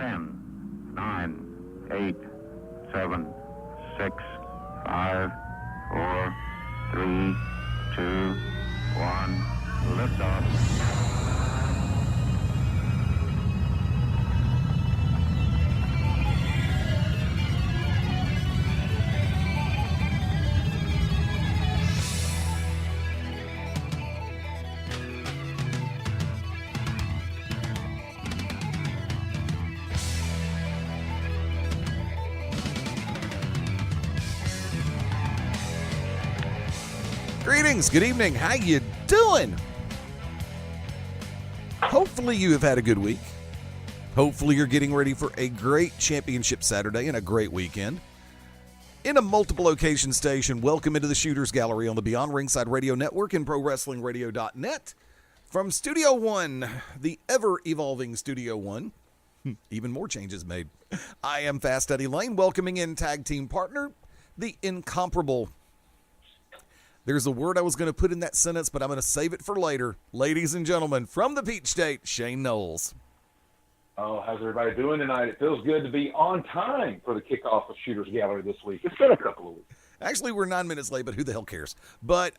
10, 9, 8, 7, 6, 5, 4, 3, 2, 1. Liftoff. Greetings, good evening, how you doing? Hopefully you have had a good week. Hopefully you're getting ready for a great championship Saturday and a great weekend. In a multiple location station, welcome into the Shooters Gallery on the Beyond Ringside Radio Network and ProWrestlingRadio.net. From Studio One, the ever-evolving Studio One, even more changes made. I am Fast Eddie Layne, welcoming in tag team partner, the incomparable. There's a word I was going to put in that sentence, but I'm going to save it for later. Ladies and gentlemen, from the Peach State, Shane Noles. Oh, how's everybody doing tonight? It feels good to be on time for the kickoff of Shooters Gallery this week. It's been a couple of weeks. Actually, we're 9 minutes late, but who the hell cares? But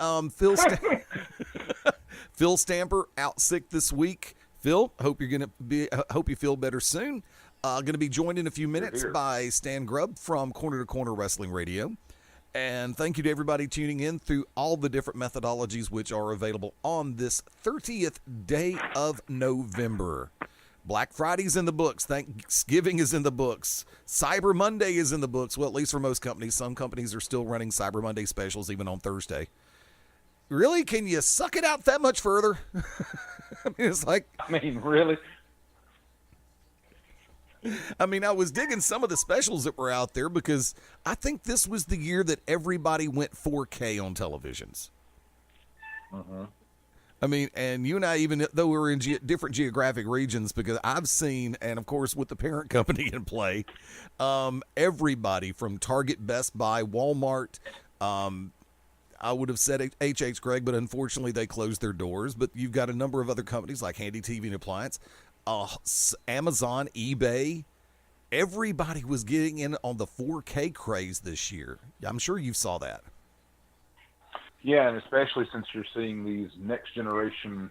Phil Stamper out sick this week. Phil, hope you feel better soon. Going to be joined in a few minutes by Stan Grubb from Corner to Corner Wrestling Radio. And thank you to everybody tuning in through all the different methodologies which are available on this 30th day of November. Black Friday's in the books. Thanksgiving is in the books. Cyber Monday is in the books. Well, at least for most companies. Some companies are still running Cyber Monday specials even on Thursday. Really? Can you suck it out that much further? It's like... really? I was digging some of the specials that were out there because I think this was the year that everybody went 4K on televisions. Uh-huh. And you and I, even though we're in different geographic regions, because I've seen, and of course with the parent company in play, everybody from Target, Best Buy, Walmart, I would have said H.H. Gregg, but unfortunately they closed their doors. But you've got a number of other companies like Handy TV and Appliance, Amazon, eBay. Everybody was getting in on the 4K craze this year. I'm sure you saw that. Yeah, and especially since you're seeing these next generation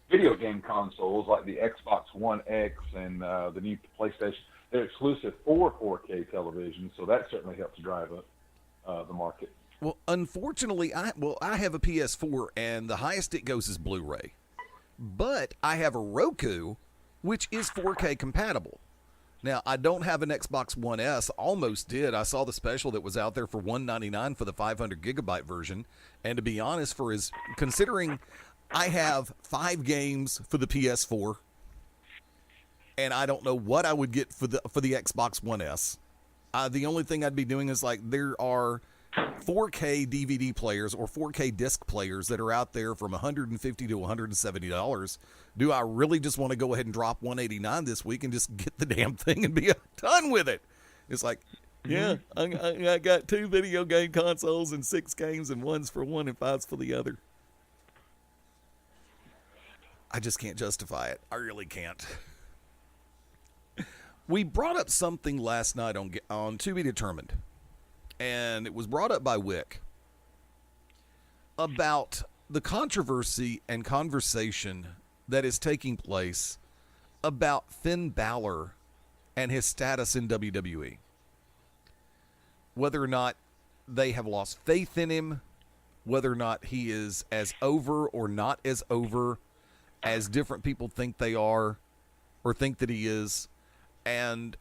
video game consoles like the Xbox One X and the new PlayStation. They're exclusive for 4K television, so that certainly helps drive up the market. Well, unfortunately, I have a PS4, and the highest it goes is Blu-ray. But I have a Roku, which is 4K compatible. Now, I don't have an Xbox One S. Almost did. I saw the special that was out there for $199 for the 500 gigabyte version. And to be honest, considering I have 5 games for the PS4, and I don't know what I would get for the Xbox One S. The only thing I'd be doing is there are 4K DVD players or 4K disc players that are out there from $150 to $170. Do I really just want to go ahead and drop $189 this week and just get the damn thing and be done with it? It's like, yeah, I got 2 video game consoles and 6 games, and one's for one and 5's for the other. I just can't justify it. I really can't. We brought up something last night on To Be Determined. And it was brought up by Wick about the controversy and conversation that is taking place about Finn Balor and his status in WWE. Whether or not they have lost faith in him, whether or not he is as over or not as over as different people think they are or think that he is. And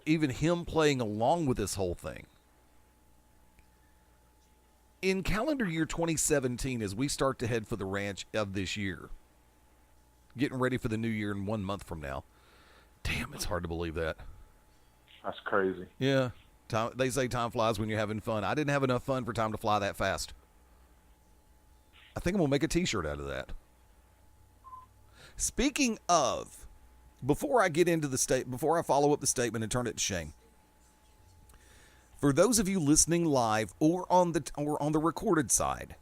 even him playing along with this whole thing. In calendar year 2017, as we start to head for the ranch of this year, getting ready for the new year in 1 month from now. Damn, it's hard to believe that. That's crazy. Yeah. They say time flies when you're having fun. I didn't have enough fun for time to fly that fast. I think I'm going to make a t-shirt out of that. Speaking of, before I follow up the statement and turn it to Shane, for those of you listening live or on the recorded side,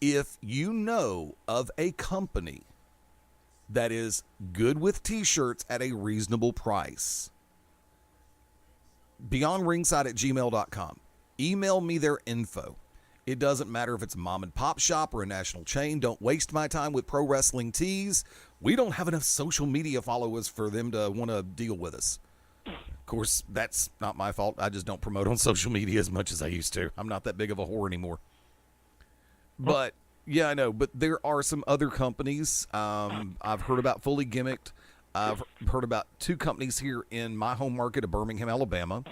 if you know of a company that is good with t-shirts at a reasonable price. BeyondRingside@gmail.com. Email me their info. It doesn't matter if it's a mom and pop shop or a national chain. Don't waste my time with pro wrestling tees. We don't have enough social media followers for them to want to deal with us. Of course, that's not my fault. I just don't promote on social media as much as I used to. I'm not that big of a whore anymore. But, yeah, I know. But there are some other companies. I've heard about Fully Gimmicked. I've heard about two companies here in my home market of Birmingham, Alabama.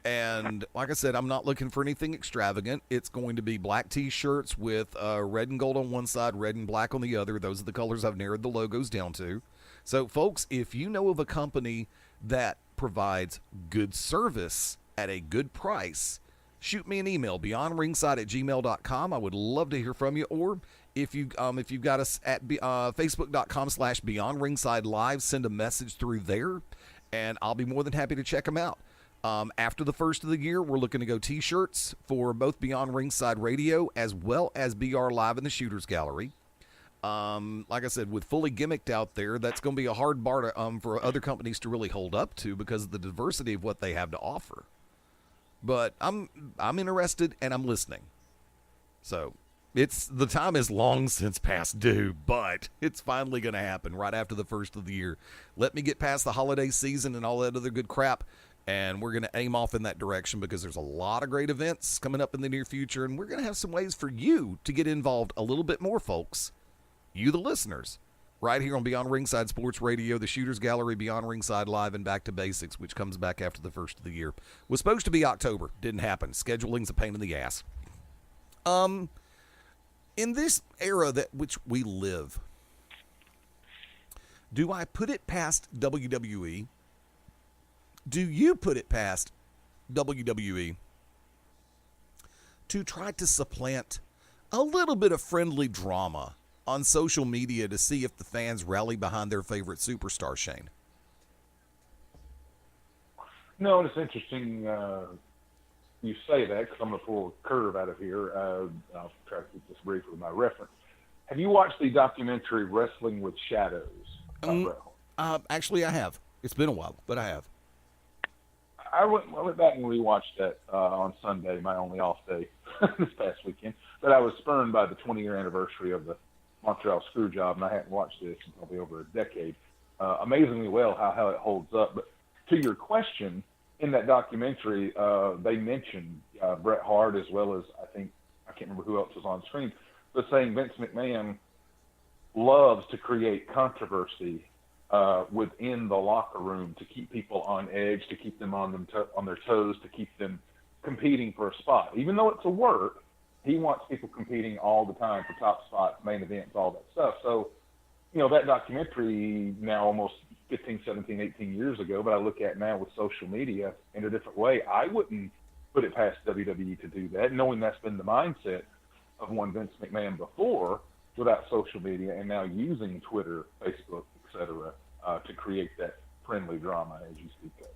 And like I said, I'm not looking for anything extravagant. It's going to be black T-shirts with red and gold on one side, red and black on the other. Those are the colors I've narrowed the logos down to. So, folks, if you know of a company that provides good service at a good price, shoot me an email, beyondringside@gmail.com. I would love to hear from you. Or if you've got us at facebook.com/beyondringside live, send a message through there, and I'll be more than happy to check them out. After the first of the year, we're looking to go T-shirts for both Beyond Ringside Radio as well as BR Live in the Shooters Gallery. Like I said, with Fully Gimmicked out there, that's going to be a hard bar to, for other companies to really hold up to because of the diversity of what they have to offer. But I'm interested and I'm listening. So the time is long since past due, but it's finally going to happen right after the first of the year. Let me get past the holiday season and all that other good crap. And we're going to aim off in that direction because there's a lot of great events coming up in the near future. And we're going to have some ways for you to get involved a little bit more, folks. You, the listeners, right here on Beyond Ringside Sports Radio, the Shooters Gallery, Beyond Ringside Live, and Back to Basics, which comes back after the first of the year. Was supposed to be October. Didn't happen. Scheduling's a pain in the ass. In this era that which we live, do I put it past WWE? Do you put it past WWE to try to supplant a little bit of friendly drama on social media to see if the fans rally behind their favorite superstar, Shane? No, and it's interesting you say that because I'm going to pull a curve out of here. I'll try to keep this brief with my reference. Have you watched the documentary Wrestling with Shadows? Actually, I have. It's been a while, but I have. I went back and rewatched that on Sunday, my only off day this past weekend. But I was spurned by the 20-year anniversary of the Montreal Screwjob, and I hadn't watched this in probably over a decade. Amazingly well how it holds up. But to your question, in that documentary, they mentioned Bret Hart as well as I can't remember who else was on screen, but saying Vince McMahon loves to create controversy within the locker room to keep people on edge, to keep them on their toes, to keep them competing for a spot. Even though it's a work, he wants people competing all the time for top spots, main events, all that stuff. So, that documentary now almost 15, 17, 18 years ago, but I look at now with social media in a different way. I wouldn't put it past WWE to do that, knowing that's been the mindset of one Vince McMahon before without social media and now using Twitter, Facebook, etc., to create that friendly drama as you speak of.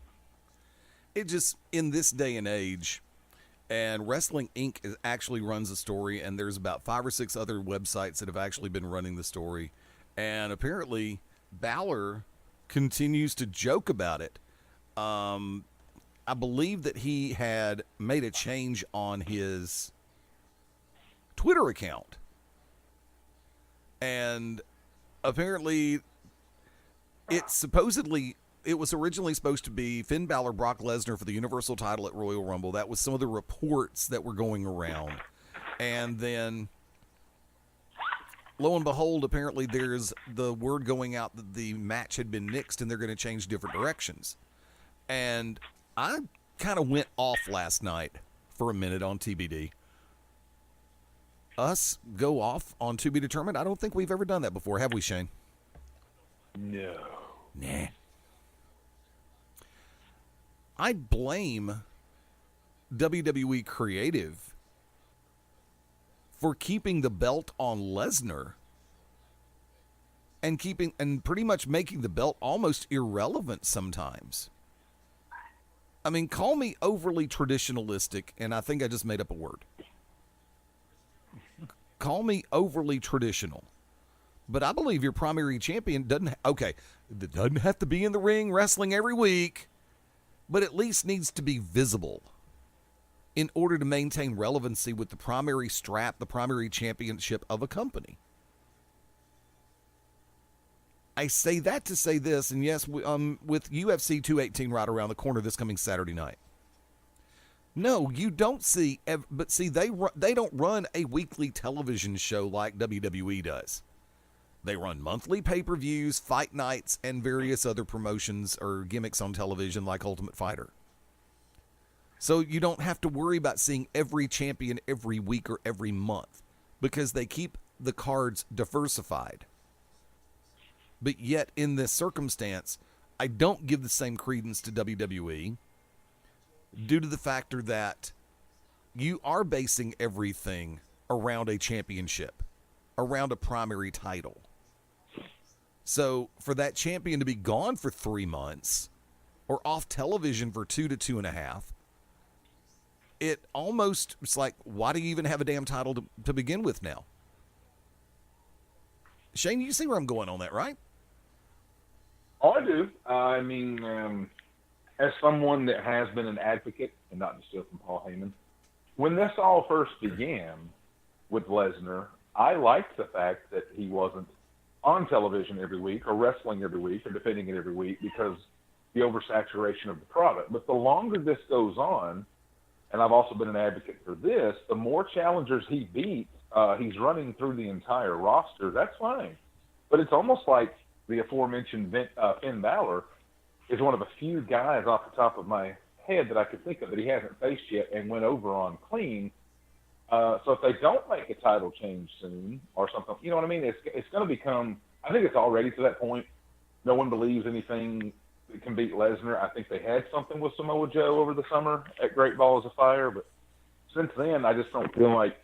It just, in this day and age, and Wrestling Inc. actually runs a story, and there's about 5 or 6 other websites that have actually been running the story, and apparently Balor continues to joke about it. I believe that he had made a change on his Twitter account, and apparently it was originally supposed to be Finn Balor, Brock Lesnar for the Universal title at Royal Rumble. That was some of the reports that were going around. And then, lo and behold, apparently there's the word going out that the match had been nixed and they're going to change different directions. And I kind of went off last night for a minute on TBD. Us go off on To Be Determined? I don't think we've ever done that before, have we, Shane? No. Nah. I blame WWE Creative for keeping the belt on Lesnar and pretty much making the belt almost irrelevant sometimes. I mean, call me overly traditionalistic, and I think I just made up a word. Call me overly traditional. But I believe your primary champion doesn't have to be in the ring wrestling every week, but at least needs to be visible in order to maintain relevancy with the primary strap, the primary championship of a company. I say that to say this, and yes, with UFC 218 right around the corner this coming Saturday night. No, you don't see, but see, they don't run a weekly television show like WWE does. They run monthly pay-per-views, fight nights, and various other promotions or gimmicks on television like Ultimate Fighter. So you don't have to worry about seeing every champion every week or every month because they keep the cards diversified. But yet, in this circumstance, I don't give the same credence to WWE due to the factor that you are basing everything around a championship, around a primary title. So for that champion to be gone for 3 months or off television for 2 to 2.5, it's like, why do you even have a damn title to begin with now? Shane, you see where I'm going on that, right? Oh, I do. I mean, as someone that has been an advocate, and not to steal from Paul Heyman, when this all first began with Lesnar, I liked the fact that he wasn't on television every week or wrestling every week or defending it every week because the oversaturation of the product. But the longer this goes on, and I've also been an advocate for this, the more challengers he beats, he's running through the entire roster. That's fine. But it's almost like the aforementioned Finn Balor is one of a few guys off the top of my head that I could think of that he hasn't faced yet and went over on clean. So if they don't make a title change soon or something, you know what I mean? It's going to become, I think it's already to that point. No one believes anything that can beat Lesnar. I think they had something with Samoa Joe over the summer at Great Balls of Fire. But since then, I just don't feel like,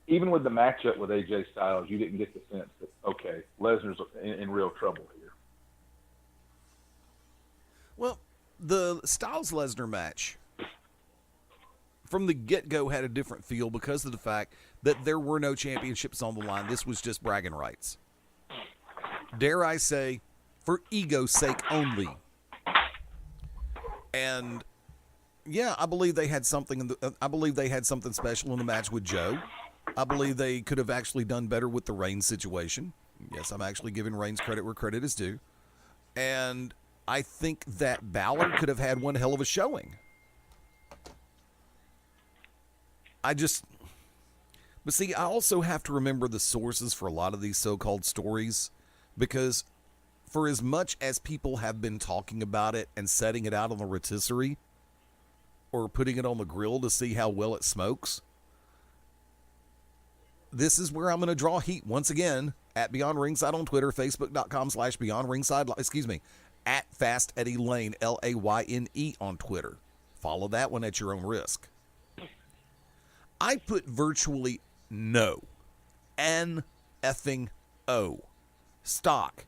even with the matchup with AJ Styles, you didn't get the sense that, okay, Lesnar's in real trouble here. Well, the Styles-Lesnar match from the get-go had a different feel because of the fact that there were no championships on the line. This was just bragging rights. Dare I say, for ego's sake only. And yeah, I believe they had something. I believe they had something special in the match with Joe. I believe they could have actually done better with the Reigns situation. Yes, I'm actually giving Reigns credit where credit is due. And I think that Balor could have had one hell of a showing. But see, I also have to remember the sources for a lot of these so-called stories, because for as much as people have been talking about it and setting it out on the rotisserie or putting it on the grill to see how well it smokes, this is where I'm going to draw heat once again at Beyond Ringside on Twitter, Facebook.com/Beyond Ringside, at Fast Eddie Layne, Layne on Twitter. Follow that one at your own risk. I put virtually no, N-effing-O, stock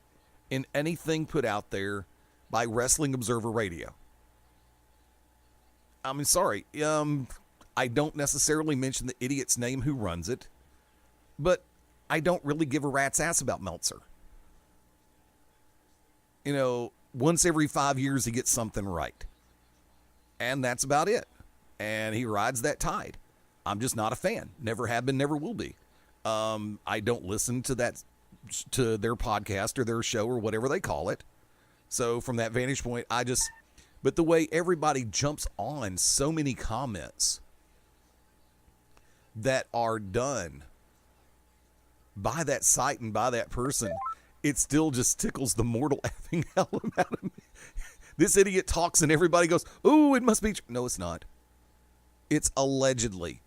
in anything put out there by Wrestling Observer Radio. I'm sorry, I don't necessarily mention the idiot's name who runs it, but I don't really give a rat's ass about Meltzer. You know, once every 5 years he gets something right. And that's about it. And he rides that tide. I'm just not a fan. Never have been, never will be. I don't listen to their podcast or their show or whatever they call it. So from that vantage point, but the way everybody jumps on so many comments that are done by that site and by that person, it still just tickles the mortal effing hell out of me. This idiot talks and everybody goes, "Ooh, it must be." No, it's not. It's allegedly.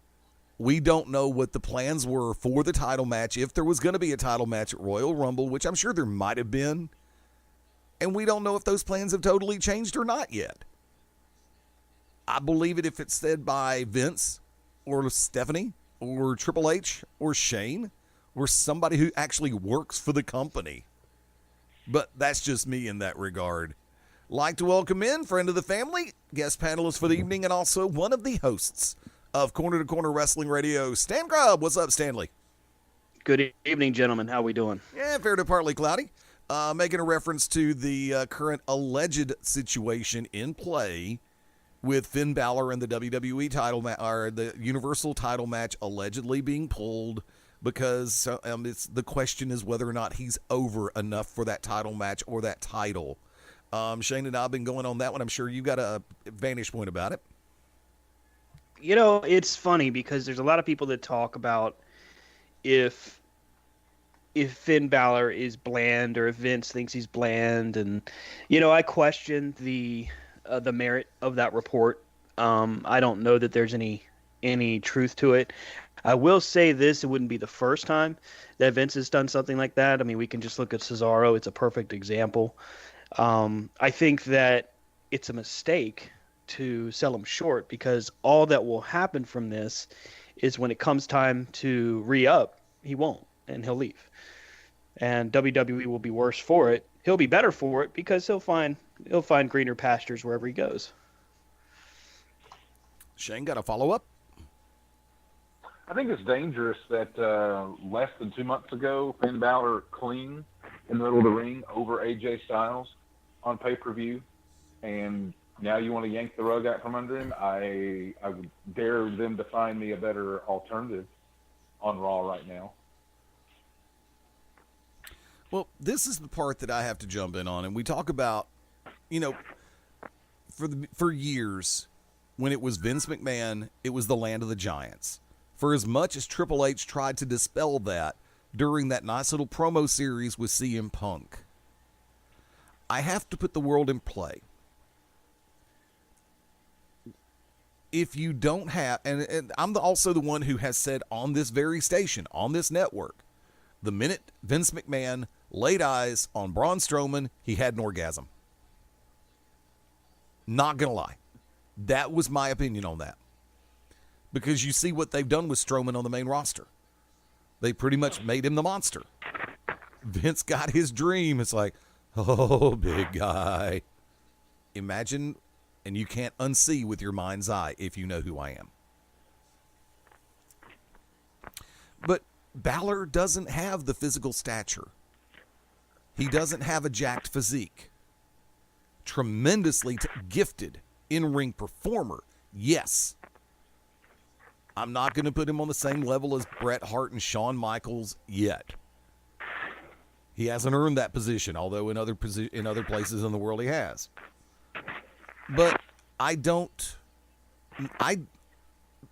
We don't know what the plans were for the title match, if there was going to be a title match at Royal Rumble, which I'm sure there might have been. And we don't know if those plans have totally changed or not yet. I believe it if it's said by Vince or Stephanie or Triple H or Shane or somebody who actually works for the company. But that's just me in that regard. Like to welcome in friend of the family, guest panelist for the evening, and also one of the hosts of Corner to Corner Wrestling Radio, Stan Grubb. What's up, Stanley? Good evening, gentlemen. How we doing? Yeah, fair to partly cloudy. Making a reference to the current alleged situation in play with Finn Balor and the WWE title or the Universal title match allegedly being pulled because the question is whether or not he's over enough for that title match or that title. Shane and I have been going on that one. I'm sure you got a vantage point about it. It's funny because there's a lot of people that talk about if Finn Balor is bland or if Vince thinks he's bland, and I question the merit of that report. I don't know that there's any truth to it. I will say this: it wouldn't be the first time that Vince has done something like that. I mean, we can just look at Cesaro; it's a perfect example. I think that it's a mistake to sell him short because all that will happen from this is when it comes time to re-up, he won't, and he'll leave. And WWE will be worse for it. He'll be better for it because he'll find greener pastures wherever he goes. Shane, got a follow-up? I think it's dangerous that less than 2 months ago, Finn Balor clean in the middle of the ring over AJ Styles on pay-per-view, and now you want to yank the rug out from under him. I would dare them to find me a better alternative on Raw right now. Well, this is the part that I have to jump in on, and we talk about, for years, when it was Vince McMahon, it was the land of the giants. For as much as Triple H tried to dispel that during that nice little promo series with CM Punk, I have to put the world in play. If you don't have, and I'm also the one who has said on this very station, on this network, the minute Vince McMahon laid eyes on Braun Strowman, he had an orgasm. Not going to lie. That was my opinion on that. Because you see what they've done with Strowman on the main roster. They pretty much made him the monster. Vince got his dream. It's like, oh, big guy. Imagine, and you can't unsee with your mind's eye if you know who I am. But Balor doesn't have the physical stature. He doesn't have a jacked physique. Tremendously gifted in-ring performer, yes. I'm not going to put him on the same level as Bret Hart and Shawn Michaels yet. He hasn't earned that position, although in other places in the world he has. But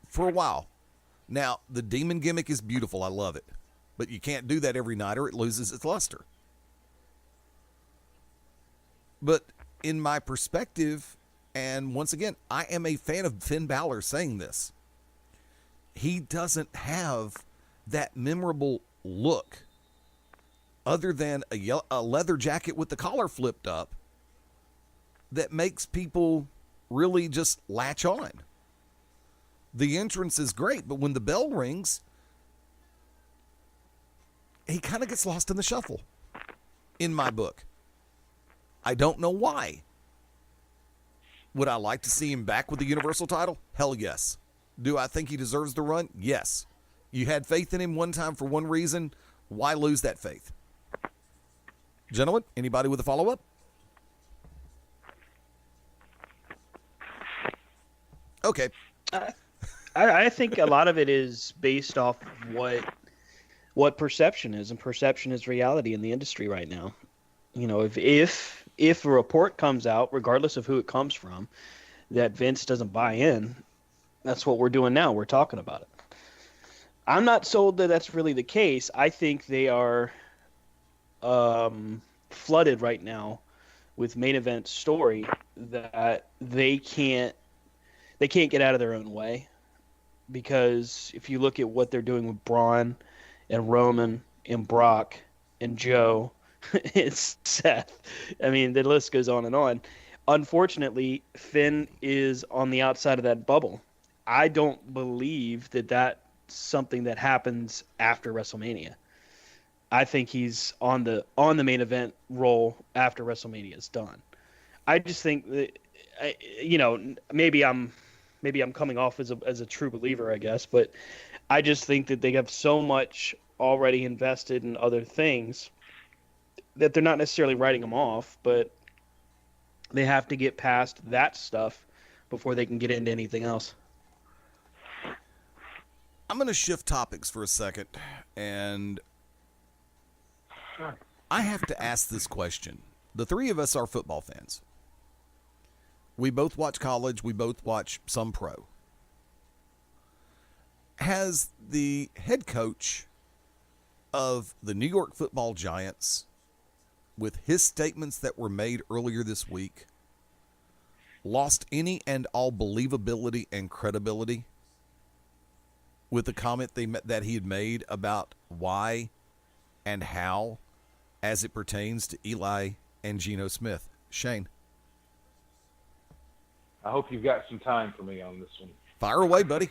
for a while. Now, the demon gimmick is beautiful. I love it. But you can't do that every night or it loses its luster. But in my perspective, and once again, I am a fan of Finn Balor saying this. He doesn't have that memorable look other than a leather jacket with the collar flipped up that makes people really just latch on. The entrance is great, but when the bell rings, he kind of gets lost in the shuffle, in my book. I don't know why. Would I like to see him back with the Universal title? Hell yes. Do I think he deserves the run? Yes. You had faith in him one time for one reason. Why lose that faith? Gentlemen, anybody with a follow-up? Okay. I think a lot of it is based off what perception is, and perception is reality in the industry right now. If a report comes out, regardless of who it comes from, that Vince doesn't buy in, that's what we're doing now. We're talking about it. I'm not sold that that's really the case. I think they are flooded right now with main event story that they can't get out of their own way. Because if you look at what they're doing with Braun and Roman and Brock and Joe, it's Seth. I mean, the list goes on and on. Unfortunately, Finn is on the outside of that bubble. I don't believe that that's something that happens after WrestleMania. I think he's on the main event role after WrestleMania is done. I just think that, maybe I'm coming off as a true believer, I guess, but I just think that they have so much already invested in other things that they're not necessarily writing them off, but they have to get past that stuff before they can get into anything else. I'm going to shift topics for a second, and I have to ask this question. The three of us are football fans. We both watch college. We both watch some pro. Has the head coach of the New York Football Giants, with his statements that were made earlier this week, lost any and all believability and credibility with the comment that he had made about why and how as it pertains to Eli and Geno Smith? Shane. I hope you've got some time for me on this one. Fire away, buddy.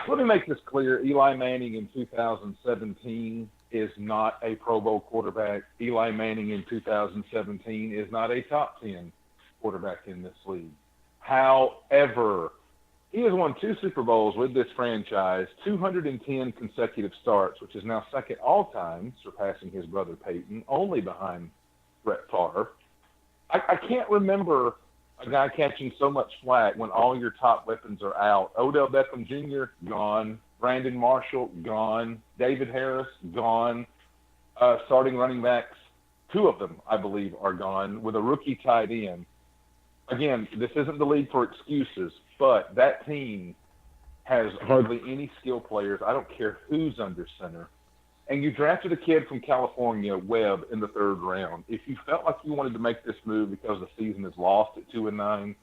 Let me make this clear. Eli Manning in 2017 is not a Pro Bowl quarterback. Eli Manning in 2017 is not a top 10 quarterback in this league. However, he has won 2 Super Bowls with this franchise, 210 consecutive starts, which is now second all-time, surpassing his brother Peyton, only behind Brett Favre. I can't remember a guy catching so much flack when all your top weapons are out. Odell Beckham Jr., gone. Brandon Marshall, gone. David Harris, gone. Starting running backs, 2 of them, I believe, are gone, with a rookie tight end. Again, this isn't the league for excuses, but that team has hardly any skill players. I don't care who's under center. And you drafted a kid from California, Webb, in the 3rd round. If you felt like you wanted to make this move because the season is lost at 2-9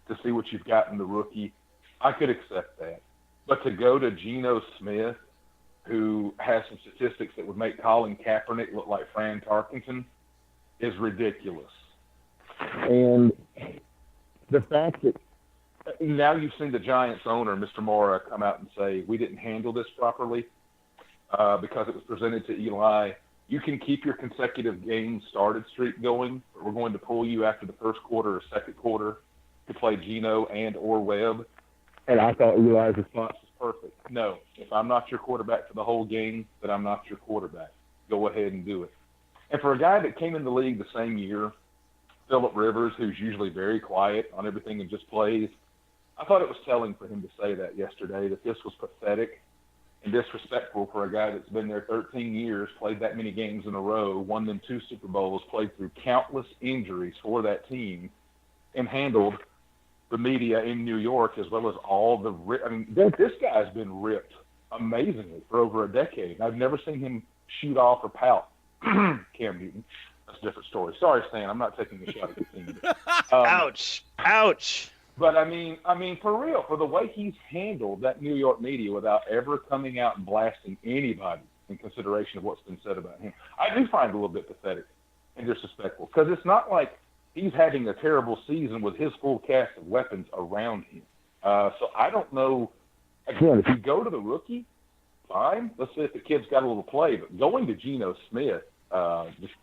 to see what you've got in the rookie, I could accept that. But to go to Geno Smith, who has some statistics that would make Colin Kaepernick look like Fran Tarkenton, is ridiculous. And the fact that now you've seen the Giants owner, Mr. Mora, come out and say, we didn't handle this properly because it was presented to Eli. You can keep your consecutive game started streak going, but we're going to pull you after the first quarter or second quarter to play Geno and or Webb. And I thought Eli's response was perfect. No, if I'm not your quarterback for the whole game, then I'm not your quarterback. Go ahead and do it. And for a guy that came in the league the same year, Phillip Rivers, who's usually very quiet on everything and just plays, I thought it was telling for him to say that yesterday, that this was pathetic and disrespectful for a guy that's been there 13 years, played that many games in a row, won them 2 Super Bowls, played through countless injuries for that team, and handled the media in New York as well as all the – I mean, this guy's been ripped amazingly for over a decade. I've never seen him shoot off or pout. Cam Newton. That's a different story. Sorry, Stan. I'm not taking a shot at the team. Ouch. Ouch. But, I mean, for real, for the way he's handled that New York media without ever coming out and blasting anybody in consideration of what's been said about him, I do find it a little bit pathetic and disrespectful because it's not like he's having a terrible season with his full cast of weapons around him. So I don't know. Again, if you go to the rookie, fine. Let's see if the kid's got a little play. But going to Geno Smith, just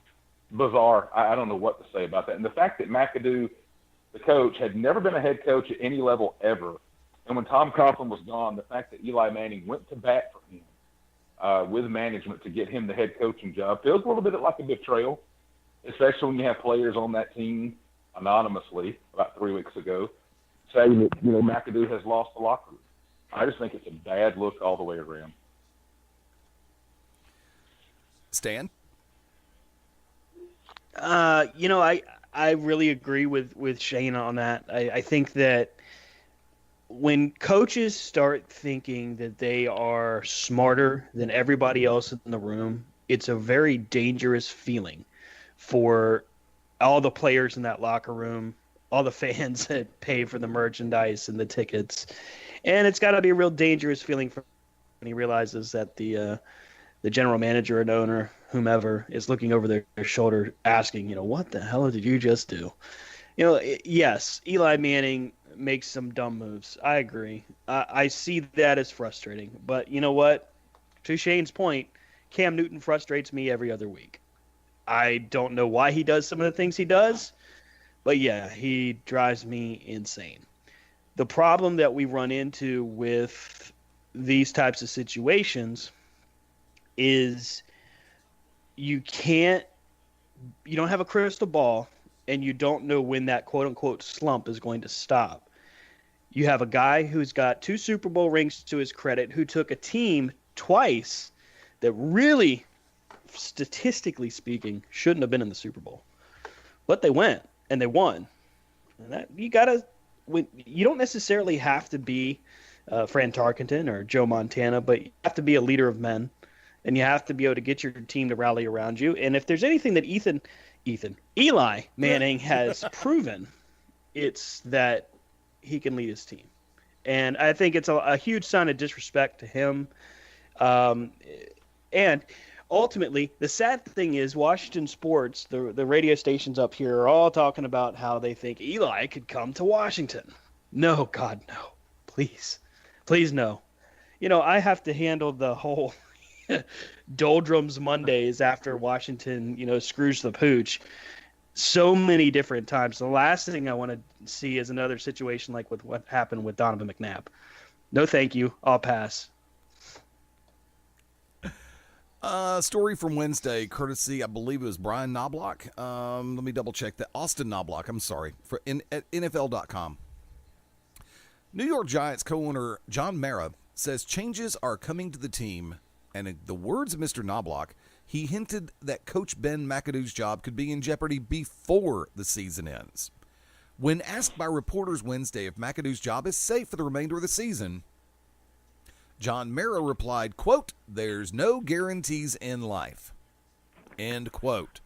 bizarre. I don't know what to say about that. And the fact that McAdoo, the coach, had never been a head coach at any level ever. And when Tom Coughlin was gone, the fact that Eli Manning went to bat for him with management to get him the head coaching job feels a little bit like a betrayal, especially when you have players on that team anonymously about 3 weeks ago saying that, McAdoo has lost the locker room. I just think it's a bad look all the way around. Stan? I really agree with Shane on that. I think that when coaches start thinking that they are smarter than everybody else in the room, it's a very dangerous feeling for all the players in that locker room, all the fans that pay for the merchandise and the tickets. And it's got to be a real dangerous feeling for when he realizes that the general manager and owner, whomever, is looking over their shoulder asking, what the hell did you just do? Yes, Eli Manning makes some dumb moves. I agree. I see that as frustrating. But you know what? To Shane's point, Cam Newton frustrates me every other week. I don't know why he does some of the things he does, but yeah, he drives me insane. The problem that we run into with these types of situations is you don't have a crystal ball, and you don't know when that quote-unquote slump is going to stop. You have a guy who's got 2 Super Bowl rings to his credit, who took a team twice that really, statistically speaking, shouldn't have been in the Super Bowl. But they went, and they won. And that you don't necessarily have to be Fran Tarkenton or Joe Montana, but you have to be a leader of men, and you have to be able to get your team to rally around you. And if there's anything that Eli Manning has proven, it's that he can lead his team. And I think it's a huge sign of disrespect to him. And ultimately, the sad thing is Washington sports, the radio stations up here are all talking about how they think Eli could come to Washington. No, God, no. Please. Please, no. I have to handle the whole doldrums Mondays after Washington, screws the pooch so many different times. The last thing I want to see is another situation like with what happened with Donovan McNabb. No, thank you. I'll pass. Story from Wednesday, courtesy, I believe it was Brian Knobloch. Let me double check that. Austin Knobloch, I'm sorry, at NFL.com. New York Giants co-owner John Mara says changes are coming to the team, and in the words of Mr. Knobloch, he hinted that Coach Ben McAdoo's job could be in jeopardy before the season ends. When asked by reporters Wednesday if McAdoo's job is safe for the remainder of the season, John Mara replied, quote, "There's no guarantees in life," end quote.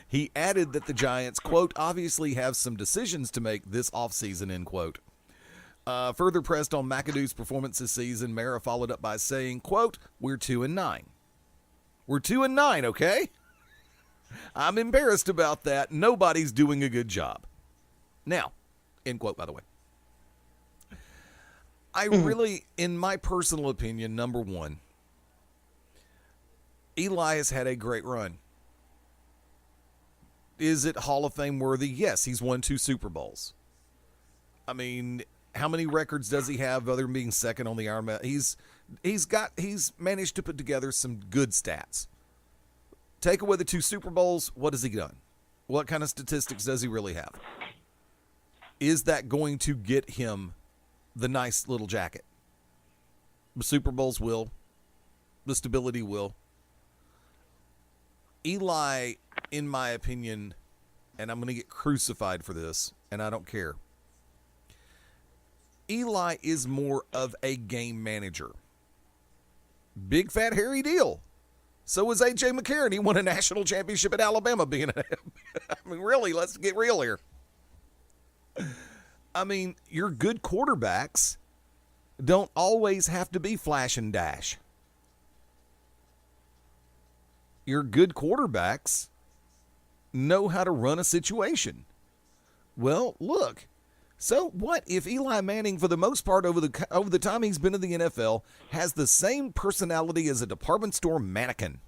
He added that the Giants, quote, "obviously have some decisions to make this offseason," end quote. Further pressed on McAdoo's performance this season, Mara followed up by saying, quote, "We're 2-9. We're 2-9, okay? I'm embarrassed about that. Nobody's doing a good job." Now, end quote, by the way. I really, in my personal opinion, number one, Eli has had a great run. Is it Hall of Fame worthy? Yes, he's won 2 Super Bowls. I mean, how many records does he have other than being second on the Iron Man? He's managed to put together some good stats. Take away the 2 Super Bowls, what has he done? What kind of statistics does he really have? Is that going to get him the nice little jacket? The Super Bowls will. The stability will. Eli, in my opinion, and I'm going to get crucified for this, and I don't care, Eli is more of a game manager. Big fat hairy deal. So was A.J. McCarron. He won a national championship at Alabama being I mean, really, let's get real here. I mean, your good quarterbacks don't always have to be flash and dash. Your good quarterbacks know how to run a situation. Well, look. So what if Eli Manning, for the most part, over the time he's been in the NFL, has the same personality as a department store mannequin?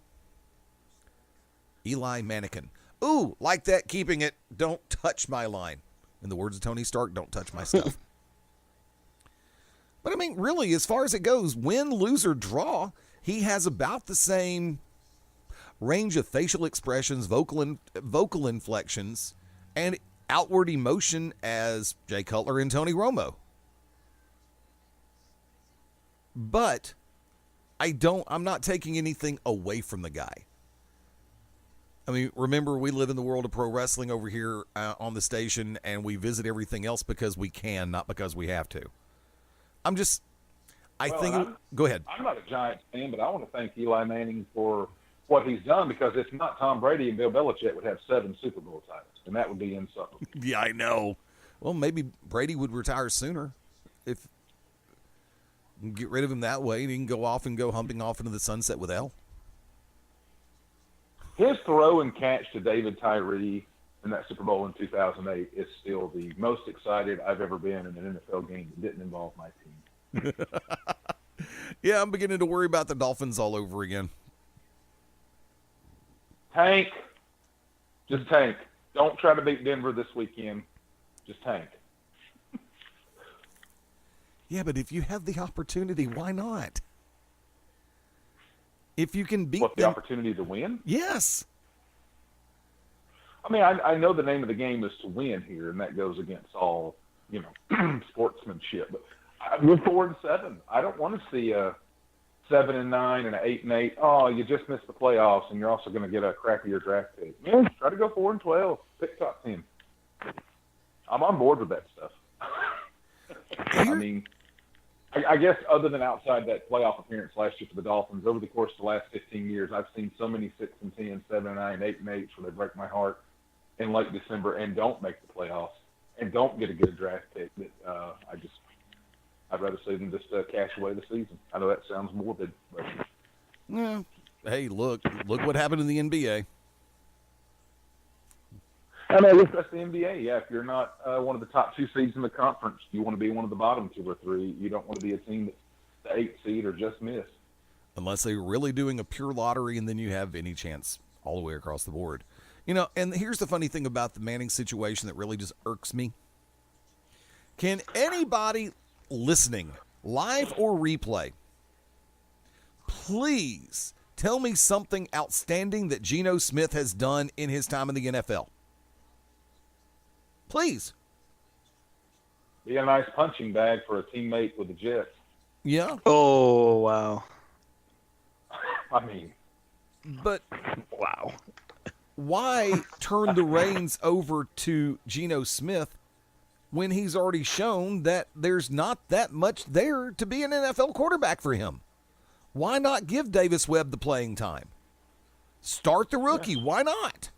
Eli Mannequin. Ooh, like that, keeping it, don't touch my line. In the words of Tony Stark, don't touch my stuff. But I mean, really, as far as it goes, win, lose, or draw, he has about the same range of facial expressions, vocal inflections, and outward emotion as Jay Cutler and Tony Romo. But I'm not taking anything away from the guy. I mean, remember, we live in the world of pro wrestling over here on the station, and we visit everything else because we can, not because we have to. Go ahead. I'm not a Giants fan, but I want to thank Eli Manning for what he's done, because if not, Tom Brady and Bill Belichick would have 7 Super Bowl titles, and that would be insufferable. Yeah, I know. Well, maybe Brady would retire sooner if get rid of him that way, and he can go off and go humping off into the sunset with L. His throw and catch to David Tyree in that Super Bowl in 2008 is still the most excited I've ever been in an NFL game that didn't involve my team. Yeah, I'm beginning to worry about the Dolphins all over again. Tank. Just tank. Don't try to beat Denver this weekend. Just tank. Yeah, but if you have the opportunity, why not? If you can beat The them, opportunity to win? yes. I mean, I know the name of the game is to win here, and that goes against all, sportsmanship. But we're 4-7. I don't want to see a 7-9 and an 8-8. Oh, you just missed the playoffs, and you're also going to get a crappier draft pick. Yeah, try to go 4-12. Pick top 10. I'm on board with that stuff. I mean, I guess other than outside that playoff appearance last year for the Dolphins, over the course of the last 15 years, I've seen so many 6-10, 7-9, 8-8 where they break my heart in late December and don't make the playoffs and don't get a good draft pick. That I'd rather see them just cash away the season. I know that sounds morbid, but Yeah. Hey, look what happened in the NBA. I mean, I guess that's the NBA. Yeah, if you're not one of the top 2 seeds in the conference, you want to be one of the bottom 2 or 3. You don't want to be a team that's the 8th seed or just missed. Unless they're really doing a pure lottery, and then you have any chance all the way across the board. And here's the funny thing about the Manning situation that really just irks me. Can anybody listening, live or replay, please tell me something outstanding that Geno Smith has done in his time in the NFL? Please. Be a nice punching bag for a teammate with the Jets. Yeah. Oh, wow. I mean. But wow. Why turn the reins over to Geno Smith when he's already shown that there's not that much there to be an NFL quarterback for him? Why not give Davis Webb the playing time? Start the rookie. Yes. Why not?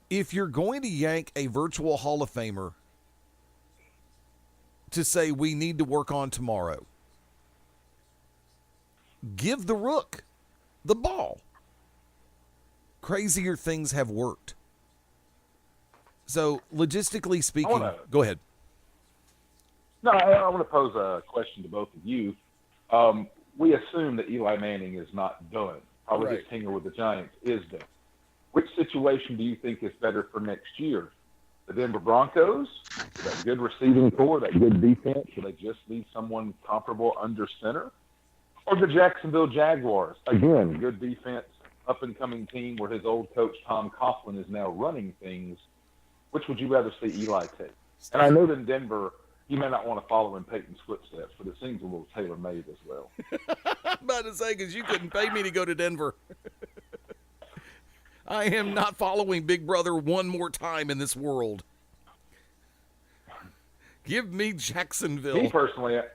If you're going to yank a virtual Hall of Famer to say we need to work on tomorrow, give the rook the ball. Crazier things have worked. So, logistically speaking, go ahead. No, I want to pose a question to both of you. We assume that Eli Manning is not done. Probably his tenure with the Giants is done. Which situation do you think is better for next year? The Denver Broncos, that good receiving core, that good defense, so they just need someone comparable under center? Or the Jacksonville Jaguars, again, good defense, up-and-coming team where his old coach Tom Coughlin is now running things. Which would you rather see Eli take? And I know that in Denver, you may not want to follow in Peyton's footsteps, but it seems a little tailor-made as well. I'm about to say, because you couldn't pay me to go to Denver. I am not following Big Brother one more time in this world. Give me Jacksonville. Me personally, I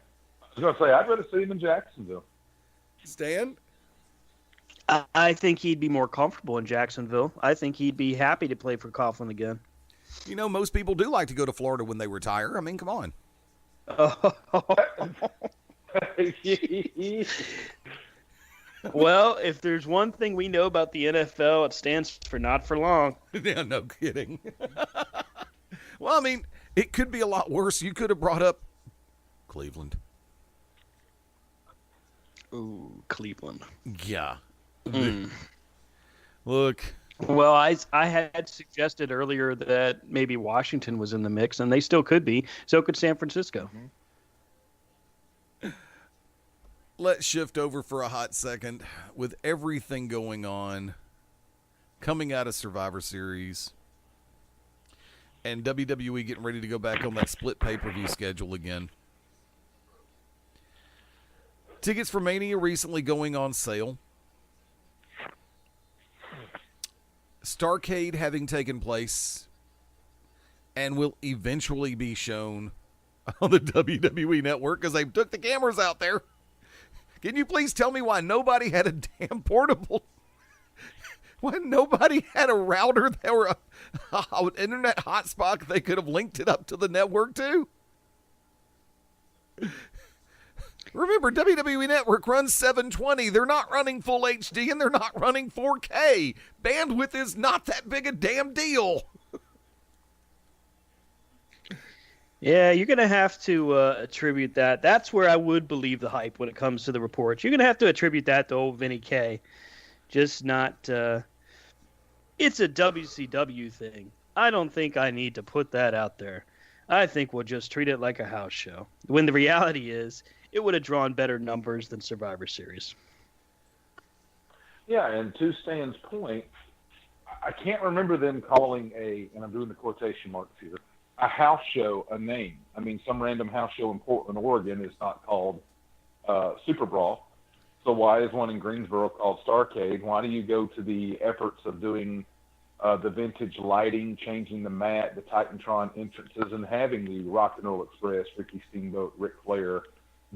was going to say, I'd rather see him in Jacksonville. Stan? I think he'd be more comfortable in Jacksonville. I think he'd be happy to play for Coughlin again. Most people do like to go to Florida when they retire. I mean, come on. Well, if there's one thing we know about the NFL, it stands for not for long. Yeah, no kidding. Well, I mean, it could be a lot worse. You could have brought up Cleveland. Ooh, Cleveland. Yeah. Look. Well, I had suggested earlier that maybe Washington was in the mix, and they still could be. So could San Francisco. Let's shift over for a hot second. With everything going on, coming out of Survivor Series, and WWE getting ready to go back on that split pay-per-view schedule again. Tickets for Mania recently going on sale. Starrcade having taken place and will eventually be shown on the WWE Network because they took the cameras out there. Can you please tell me why nobody had a damn portable? Why nobody had a router that were an internet hotspot they could have linked it up to the network to? Remember, WWE Network runs 720. They're not running full HD and they're not running 4K. Bandwidth is not that big a damn deal. Yeah, you're going to have to attribute that. That's where I would believe the hype when it comes to the reports. You're going to have to attribute that to old Vinny K. Just not it's a WCW thing. I don't think I need to put that out there. I think we'll just treat it like a house show. When the reality is, it would have drawn better numbers than Survivor Series. Yeah, and to Stan's point, I can't remember them calling and I'm doing the quotation marks here, a house show a name. I mean, some random house show in Portland, Oregon is not called Super Brawl. So why is one in Greensboro called Starcade? Why do you go to the efforts of doing the vintage lighting, changing the mat, the Titantron entrances, and having the Rock and Roll Express, Ricky Steamboat, Ric Flair,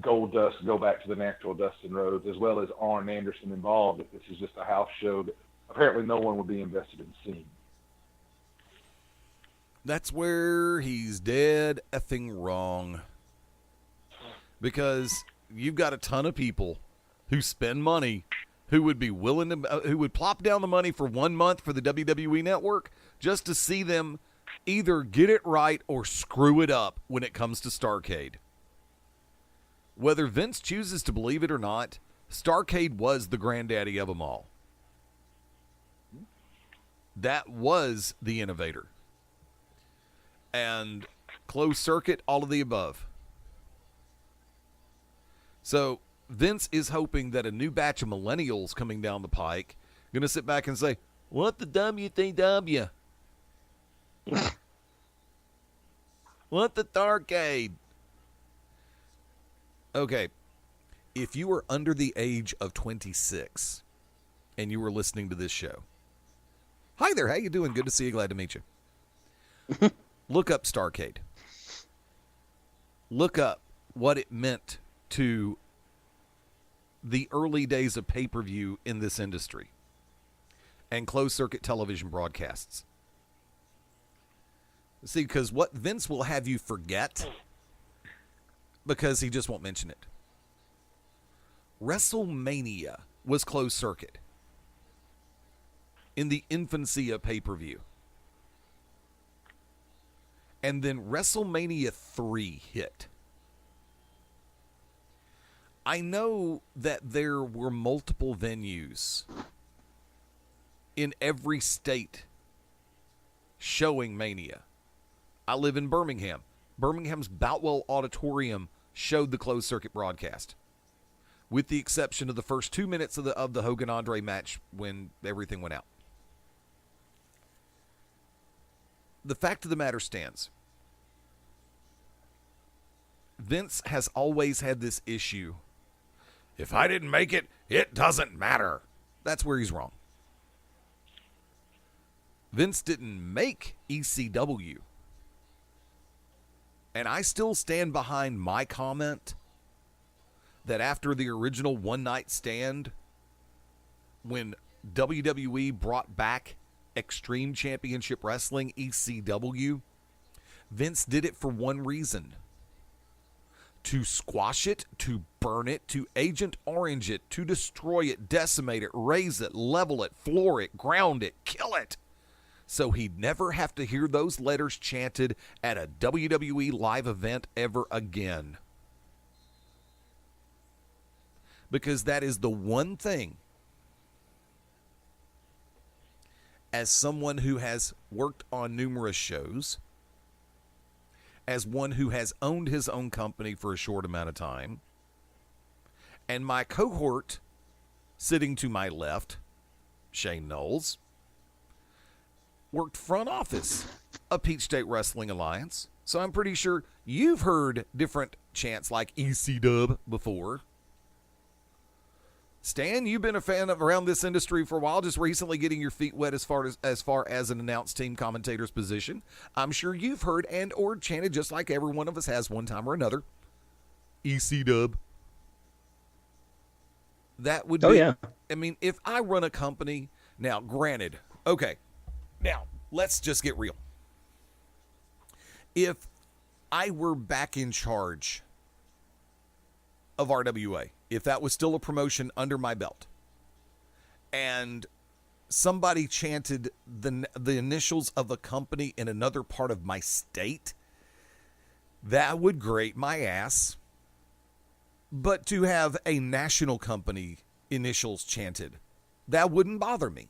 Gold Dust go back to the natural Dustin Rhodes, as well as Arn Anderson involved, if this is just a house show that apparently no one would be invested in seeing? That's where he's dead effing wrong. Because you've got a ton of people who spend money who would be willing to, who would plop down the money for 1 month for the WWE Network just to see them either get it right or screw it up when it comes to Starcade. Whether Vince chooses to believe it or not, Starcade was the granddaddy of them all. That was the innovator. And closed circuit, all of the above. So Vince is hoping that a new batch of millennials coming down the pike going to sit back and say, what the WTW? What the Starcade? Okay, if you are under the age of 26 and you were listening to this show, hi there, how you doing? Good to see you, glad to meet you. Look up Starcade. Look up what it meant to the early days of pay-per-view in this industry and closed-circuit television broadcasts. See, because what Vince will have you forget, because he just won't mention it, WrestleMania was closed-circuit in the infancy of pay-per-view. And then WrestleMania 3 hit. I know that there were multiple venues in every state showing Mania. I live in Birmingham. Birmingham's Boutwell Auditorium showed the closed circuit broadcast, with the exception of the first 2 minutes of the Hogan Andre match when everything went out. The fact of the matter stands. Vince has always had this issue. If I didn't make it, it doesn't matter. That's where he's wrong. Vince didn't make ECW. And I still stand behind my comment that after the original One Night Stand, when WWE brought back Extreme Championship Wrestling, ECW, Vince did it for one reason. To squash it, to burn it, to Agent Orange it, to destroy it, decimate it, raise it, level it, floor it, ground it, kill it. So he'd never have to hear those letters chanted at a WWE live event ever again. Because that is the one thing, as someone who has worked on numerous shows, as one who has owned his own company for a short amount of time, and my cohort sitting to my left, Shane Noles, worked front office of Peach State Wrestling Alliance. So I'm pretty sure you've heard different chants like EC-Dub before. Stan, you've been a fan of around this industry for a while, just recently getting your feet wet as far as an announced team commentator's position. I'm sure you've heard and or chanted just like every one of us has one time or another. EC-Dub. That would be, yeah. I mean, if I run a company, now granted, okay, now let's just get real. If I were back in charge of RWA, if that was still a promotion under my belt, and somebody chanted the initials of a company in another part of my state, that would grate my ass. But to have a national company initials chanted, that wouldn't bother me.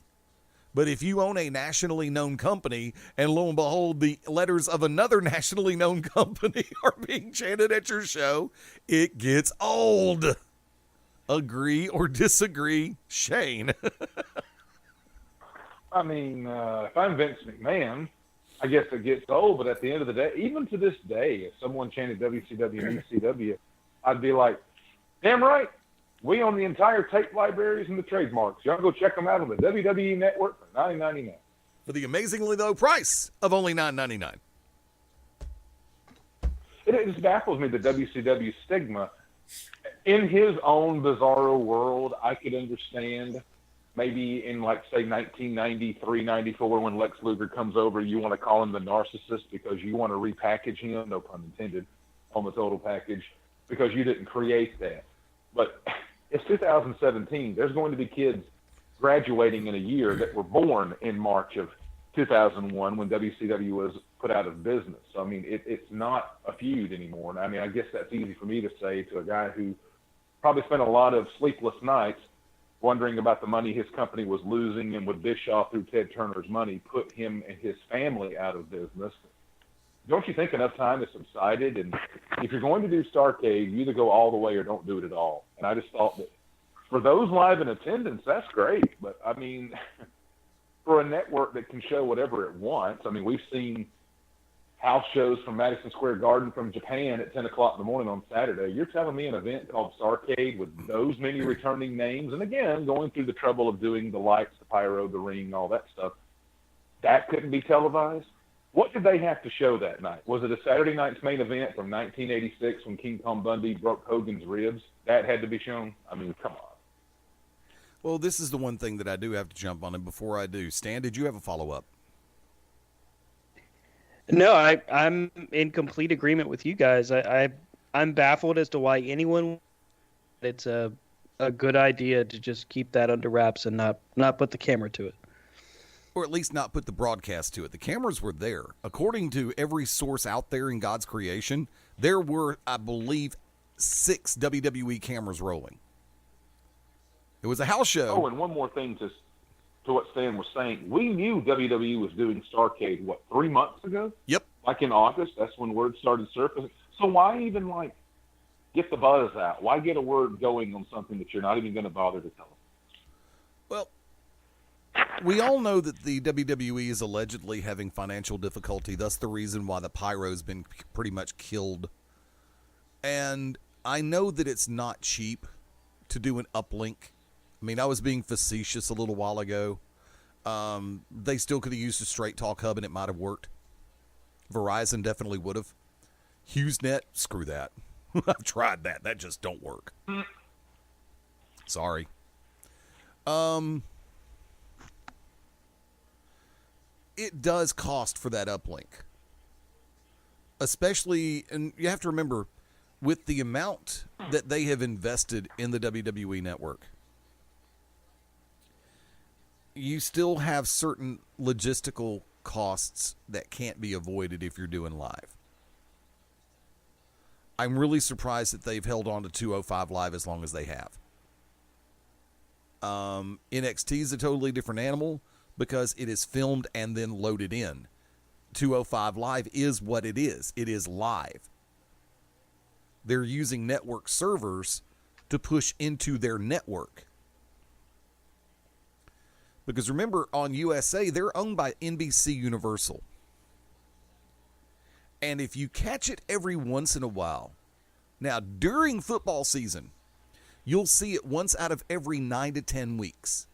But if you own a nationally known company and lo and behold, the letters of another nationally known company are being chanted at your show, it gets old. Agree or disagree, Shane? I mean, if I'm Vince McMahon, I guess it gets old, but at the end of the day, even to this day, if someone chanted WCW and ECW, I'd be like, damn right, we own the entire tape libraries and the trademarks. Y'all go check them out on the WWE Network for $9.99. For the amazingly low price of only $9.99. It just baffles me, the WCW stigma. In his own bizarro world, I could understand maybe in, like, say, 1993, 94, when Lex Luger comes over, you want to call him the narcissist because you want to repackage him, no pun intended, on the total package, because you didn't create that. But it's 2017. There's going to be kids graduating in a year that were born in March of 2001 when WCW was put out of business. So, I mean, it's not a feud anymore. And I mean, I guess that's easy for me to say to a guy who probably spent a lot of sleepless nights wondering about the money his company was losing, and with Bischoff through Ted Turner's money put him and his family out of business. Don't you think enough time has subsided? And if you're going to do Starrcade, you either go all the way or don't do it at all. And I just thought that for those live in attendance, that's great. But, I mean, for a network that can show whatever it wants, I mean, we've seen house shows from Madison Square Garden from Japan at 10 o'clock in the morning on Saturday. You're telling me an event called Starrcade with those many returning names, and again, going through the trouble of doing the lights, the pyro, the ring, all that stuff, that couldn't be televised? What did they have to show that night? Was it a Saturday night's main event from 1986 when King Kong Bundy broke Hogan's ribs? That had to be shown? I mean, come on. Well, this is the one thing that I do have to jump on, and before I do, Stan, did you have a follow-up? No, I'm in complete agreement with you guys. I'm baffled as to why anyone. It's a good idea to just keep that under wraps and not put the camera to it, or at least not put the broadcast to it. The cameras were there, according to every source out there in God's creation. There were, I believe, 6 WWE cameras rolling. It was a house show. Oh, and one more thing to what Stan was saying. We knew WWE was doing Starrcade, 3 months ago? Yep. Like in August, that's when word started surfacing. So why even, get the buzz out? Why get a word going on something that you're not even going to bother to tell them? Well, we all know that the WWE is allegedly having financial difficulty. That's the reason why the pyro's been pretty much killed. And I know that it's not cheap to do an uplink. I mean, I was being facetious a little while ago. They still could have used a Straight Talk hub and it might have worked. Verizon definitely would have. HughesNet, screw that. I've tried that. That just don't work. Sorry. It does cost for that uplink. Especially, and you have to remember, with the amount that they have invested in the WWE network, you still have certain logistical costs that can't be avoided if you're doing live. I'm really surprised that they've held on to 205 Live as long as they have. NXT is a totally different animal because it is filmed and then loaded in. 205 Live is what it is. It is live. They're using network servers to push into their network. Because remember, on USA, they're owned by NBC Universal. And if you catch it every once in a while, now during football season, you'll see it once out of every 9 to 10 weeks.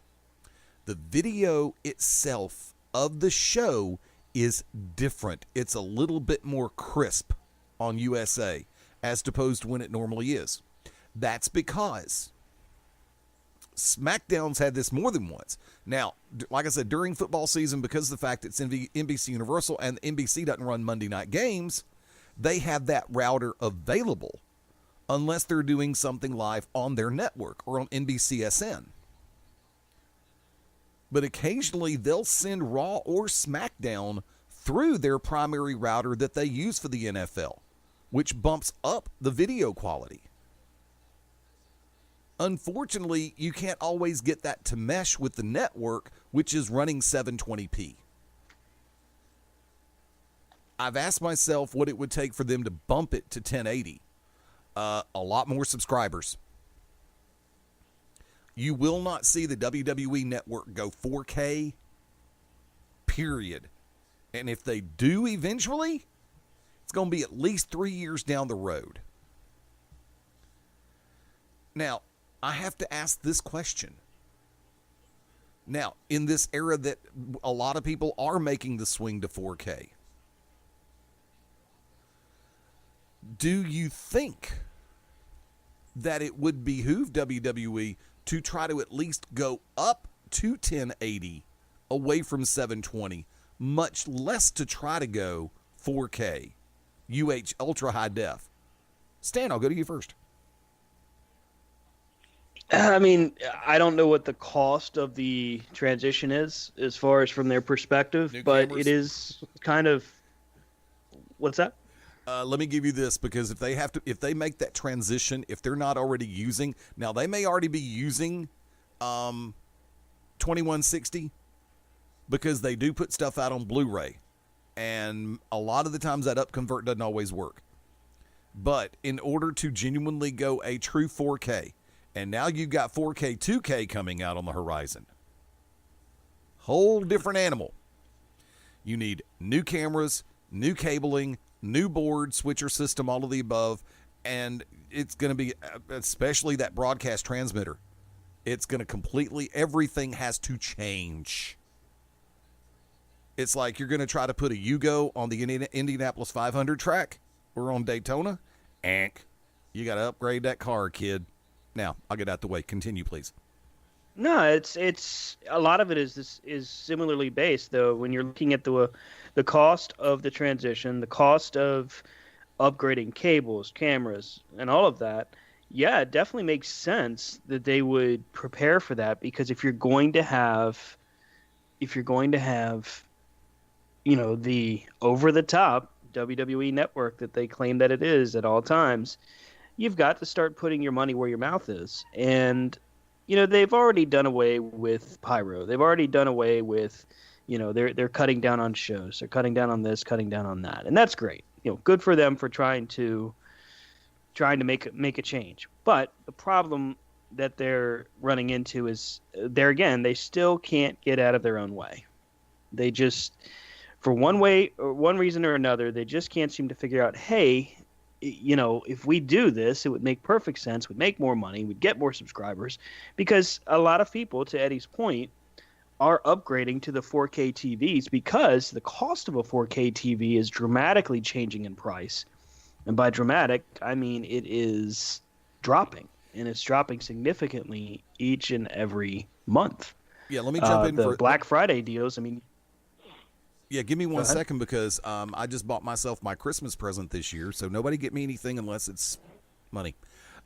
The video itself of the show is different. It's a little bit more crisp on USA as opposed to when it normally is. That's because SmackDown's had this more than once. Now, like I said, during football season, because of the fact it's NBC Universal and NBC doesn't run Monday night games, they have that router available unless they're doing something live on their network or on NBCSN. But occasionally they'll send Raw or SmackDown through their primary router that they use for the NFL, which bumps up the video quality. Unfortunately, you can't always get that to mesh with the network, which is running 720p. I've asked myself what it would take for them to bump it to 1080. A lot more subscribers. You will not see the WWE Network go 4K, period. And if they do eventually, it's going to be at least 3 years down the road. Now, I have to ask this question. Now, in this era that a lot of people are making the swing to 4K, do you think that it would behoove WWE to try to at least go up to 1080 away from 720, much less to try to go 4K, ultra high def? Stan, I'll go to you first. I mean, I don't know what the cost of the transition is as far as from their perspective, but cameras. It is kind of. What's that? Let me give you this, because if they make that transition, if they're not already using, now they may already be using 2160, because they do put stuff out on Blu-ray, and a lot of the times that upconvert doesn't always work. But in order to genuinely go a true 4K, and now you've got 4K 2K coming out on the horizon, whole different animal. You need new cameras, new cabling, new board, switcher system, all of the above, and it's going to be, especially that broadcast transmitter, it's going to completely, everything has to change. It's like you're going to try to put a Yugo on the Indianapolis 500 track or on Daytona. You got to upgrade that car, kid. Now, I'll get out the way. Continue, please. No, it's a lot of it is similarly based, though. When you're looking at the cost of the transition, the cost of upgrading cables, cameras, and all of that, yeah, it definitely makes sense that they would prepare for that, because if you're going to have, you know, the over-the-top WWE network that they claim that it is at all times, you've got to start putting your money where your mouth is. And you know, they've already done away with pyro. They've already done away with, you know, they're cutting down on shows. They're cutting down on this, cutting down on that. And that's great. You know, good for them for trying to make a change. But the problem that they're running into is they still can't get out of their own way. They just, for one reason or another, they just can't seem to figure out, hey, you know, if we do this, it would make perfect sense, would make more money, would get more subscribers, because a lot of people, to Eddie's point, are upgrading to the 4K TVs because the cost of a 4K TV is dramatically changing in price. And by dramatic, I mean it is dropping, and it's dropping significantly each and every month. Yeah, let me jump in for Black Friday deals. I mean, yeah, give me 1 second, because I just bought myself my Christmas present this year, so nobody get me anything unless it's money.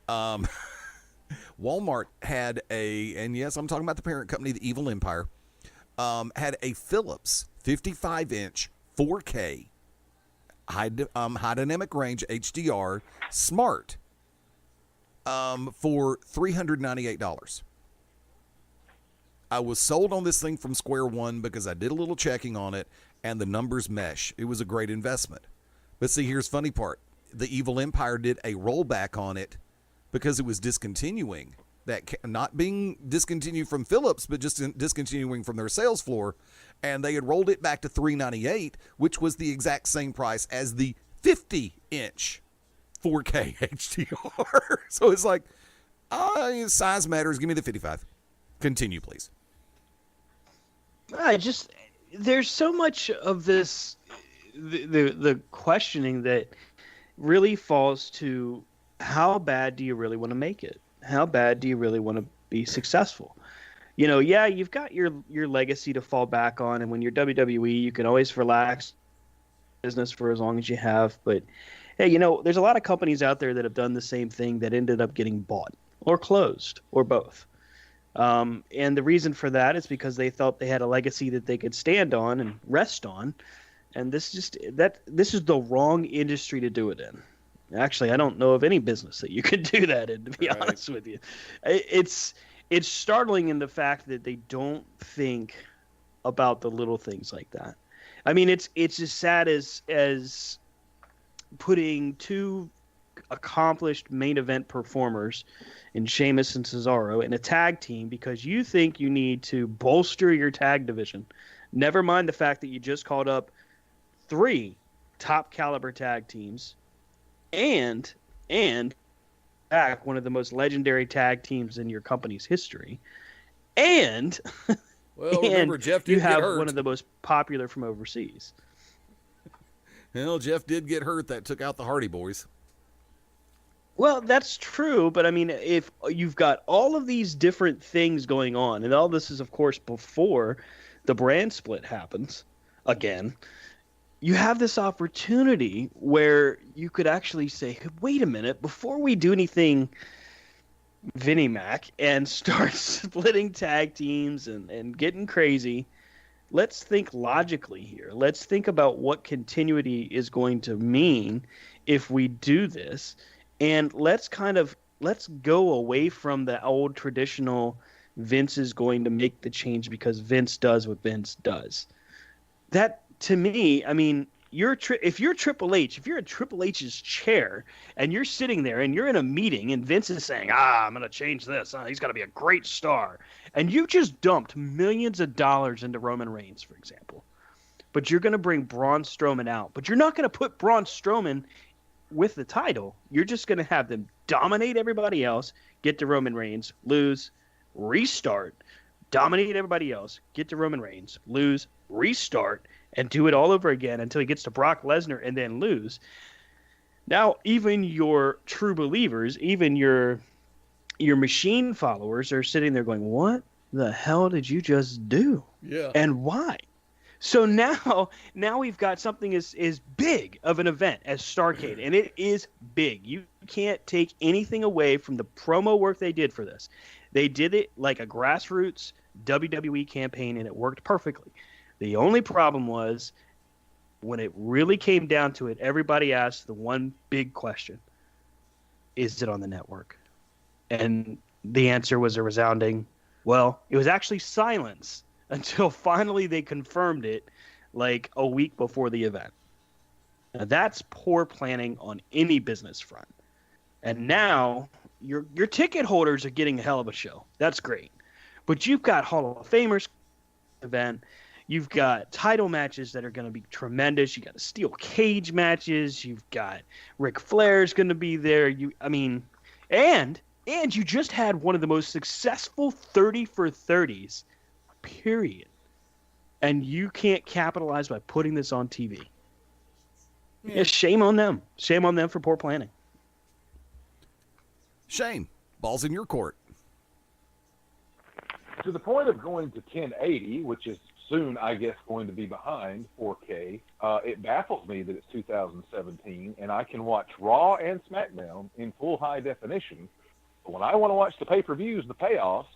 Walmart had and yes, I'm talking about the parent company, the Evil Empire, had a Philips 55-inch 4K high dynamic range HDR smart for $398. I was sold on this thing from square one because I did a little checking on it, and the numbers mesh. It was a great investment. But see, here's the funny part. The Evil Empire did a rollback on it because it was discontinuing. That not being discontinued from Philips, but just discontinuing from their sales floor. And they had rolled it back to $398, which was the exact same price as the 50-inch 4K HDR. So it's like, size matters. Give me the 55. Continue, please. There's so much of this, the questioning that really falls to, how bad do you really want to make it? How bad do you really want to be successful? You know, yeah, you've got your legacy to fall back on, and when you're WWE, you can always relax business for as long as you have. But hey, you know, there's a lot of companies out there that have done the same thing that ended up getting bought or closed or both. And the reason for that is because they felt they had a legacy that they could stand on and rest on. And this is the wrong industry to do it in. Actually, I don't know of any business that you could do that in, to be Right. honest with you. It's startling in the fact that they don't think about the little things like that. I mean, it's as sad as putting two accomplished main event performers in Sheamus and Cesaro in a tag team because you think you need to bolster your tag division. Never mind the fact that you just called up 3 top caliber tag teams and back one of the most legendary tag teams in your company's history. And Well, remember, Jeff did you get have hurt. one of the most popular from overseas. Well, Jeff did get hurt. That took out the Hardy Boys. Well, that's true, but I mean, if you've got all of these different things going on, and all this is, of course, before the brand split happens again, you have this opportunity where you could actually say, wait a minute, before we do anything Vinnie Mac and start splitting tag teams and getting crazy, let's think logically here. Let's think about what continuity is going to mean if we do this. And let's go away from the old traditional Vince is going to make the change because Vince does what Vince does. That, to me, I mean, if you're Triple H, if you're in Triple H's chair and you're sitting there and you're in a meeting and Vince is saying, I'm going to change this. He's got to be a great star. And you just dumped millions of dollars into Roman Reigns, for example. But you're going to bring Braun Strowman out. But you're not going to put Braun Strowman with the title. You're just going to have them dominate everybody else, get to Roman Reigns, lose, restart, dominate everybody else, get to Roman Reigns, lose, restart, and do it all over again until he gets to Brock Lesnar and then lose. Now, even your true believers, even your machine followers are sitting there going, what the hell did you just do? Yeah. And why? So now we've got something as big of an event as Starrcade, and it is big. You can't take anything away from the promo work they did for this. They did it like a grassroots WWE campaign, and it worked perfectly. The only problem was when it really came down to it, everybody asked the one big question: is it on the network? And the answer was a resounding, well, it was actually silence until finally they confirmed it like a week before the event. Now, that's poor planning on any business front. And now your ticket holders are getting a hell of a show. That's great. But you've got Hall of Famers event. You've got title matches that are going to be tremendous. You got the steel cage matches. You've got Ric Flair's going to be there. And you just had one of the most successful 30 for 30s, period. And you can't capitalize by putting this on TV. Yeah, shame on them. Shame on them for poor planning. Shane, ball's in your court. To the point of going to 1080, which is soon, I guess, going to be behind 4K, it baffles me that it's 2017 and I can watch Raw and SmackDown in full high definition. But when I want to watch the pay-per-views, the payoffs,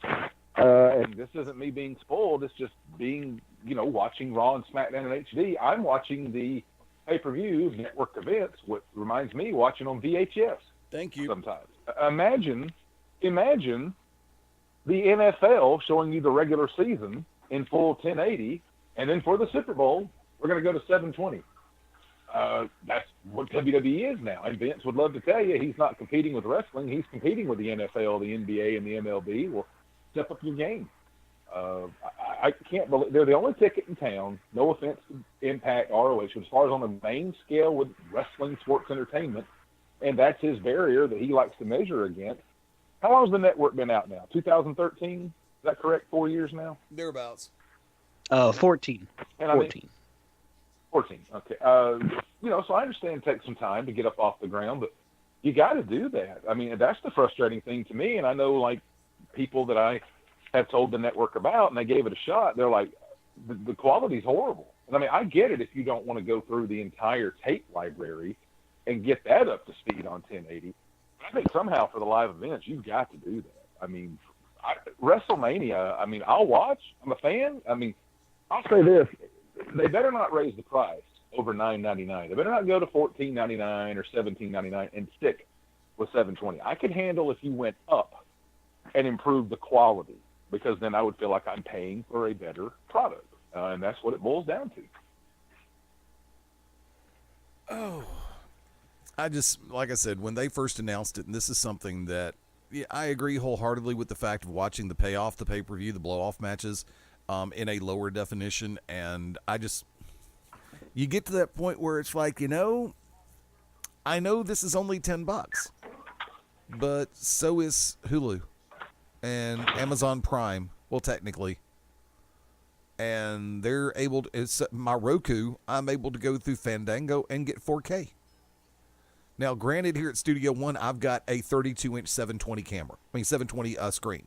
and this isn't me being spoiled, it's just being, watching Raw and SmackDown in HD. I'm watching the pay-per-view network events, what reminds me watching on VHS. Thank you. Sometimes. Imagine the NFL showing you the regular season in full 1080, and then for the Super Bowl, we're going to go to 720. That's what WWE is now. And Vince would love to tell you he's not competing with wrestling. He's competing with the NFL, the NBA, and the MLB. Well, step up your game. I can't believe they're the only ticket in town. No offense to Impact, ROH, but as far as on the main scale with wrestling, sports entertainment, and that's his barrier that he likes to measure against. How long has the network been out now? 2013? Is that correct? 4 years now? Thereabouts. 14. And 14. 14. Okay. So I understand it takes some time to get up off the ground, but you got to do that. I mean, that's the frustrating thing to me. And I know, like, people that I have told the network about, and they gave it a shot. They're like, the quality's horrible. And I mean, I get it if you don't want to go through the entire tape library and get that up to speed on 1080. But I think somehow for the live events, you've got to do that. I mean, WrestleMania, I mean, I'll watch. I'm a fan. I mean, I'll say this. They better not raise the price over $9.99. They better not go to $14.99 or $17.99 and stick with $7.20. I could handle if you went up and improved the quality, because then I would feel like I'm paying for a better product, and that's what it boils down to. Oh, I just, like I said, when they first announced it, and this is something that, yeah, I agree wholeheartedly with the fact of watching the payoff, the pay-per-view, the blow-off matches in a lower definition, and I just, you get to that point where it's like, I know this is only $10, but so is Hulu and Amazon Prime, well, technically. And they're able to, it's my Roku, I'm able to go through Fandango and get 4K. Now, granted, here at Studio One, I've got a 32-inch 720 screen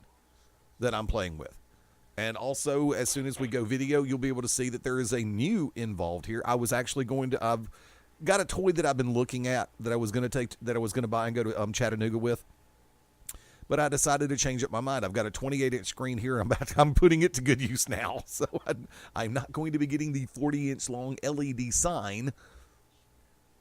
that I'm playing with. And also, as soon as we go video, you'll be able to see that there is a new involved here. I was actually I've got a toy that I've been looking at that I was going to buy and go to Chattanooga with. But I decided to change up my mind. I've got a 28-inch screen here. I'm putting it to good use now. So I'm not going to be getting the 40-inch long LED sign.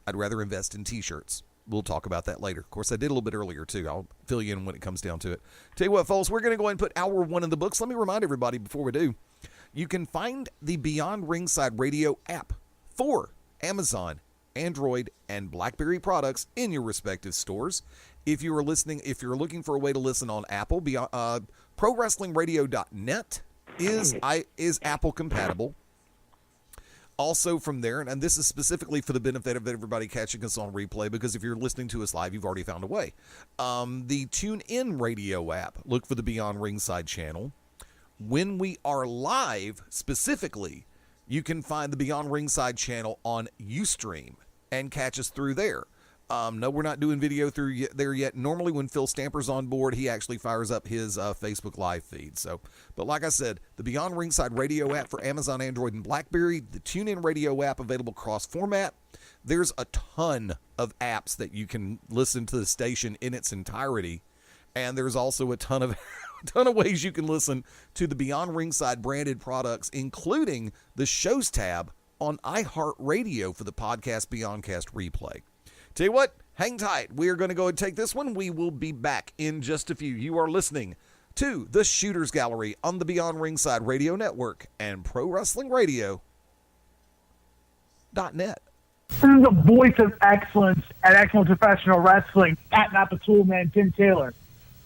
I'd rather invest in T-shirts. We'll talk about that later. Of course, I did a little bit earlier, too. I'll fill you in when it comes down to it. Tell you what, folks, we're going to go ahead and put hour one in the books. Let me remind everybody before we do, you can find the Beyond Ringside Radio app for Amazon, Android, and BlackBerry products in your respective stores. If you're looking for a way to listen on Apple, ProWrestlingRadio.net is Apple compatible. Also from there, and this is specifically for the benefit of everybody catching us on replay, because if you're listening to us live, you've already found a way. The TuneIn Radio app, look for the Beyond Ringside channel. When we are live, specifically, you can find the Beyond Ringside channel on Ustream and catch us through there. No, we're not doing video through there yet. Normally, when Phil Stamper's on board, he actually fires up his Facebook Live feed. But like I said, the Beyond Ringside Radio app for Amazon, Android, and BlackBerry, the TuneIn Radio app available cross-format. There's a ton of apps that you can listen to the station in its entirety, and there's also a ton of ways you can listen to the Beyond Ringside branded products, including the Shows tab on iHeartRadio for the podcast Beyondcast replay. Tell you what, hang tight. We are going to go and take this one. We will be back in just a few. You are listening to the Shooters Gallery on the Beyond Ringside Radio Network and ProWrestlingRadio.net. This is the voice of excellence at Excellent Professional Wrestling at Napa Toolman, Tim Taylor.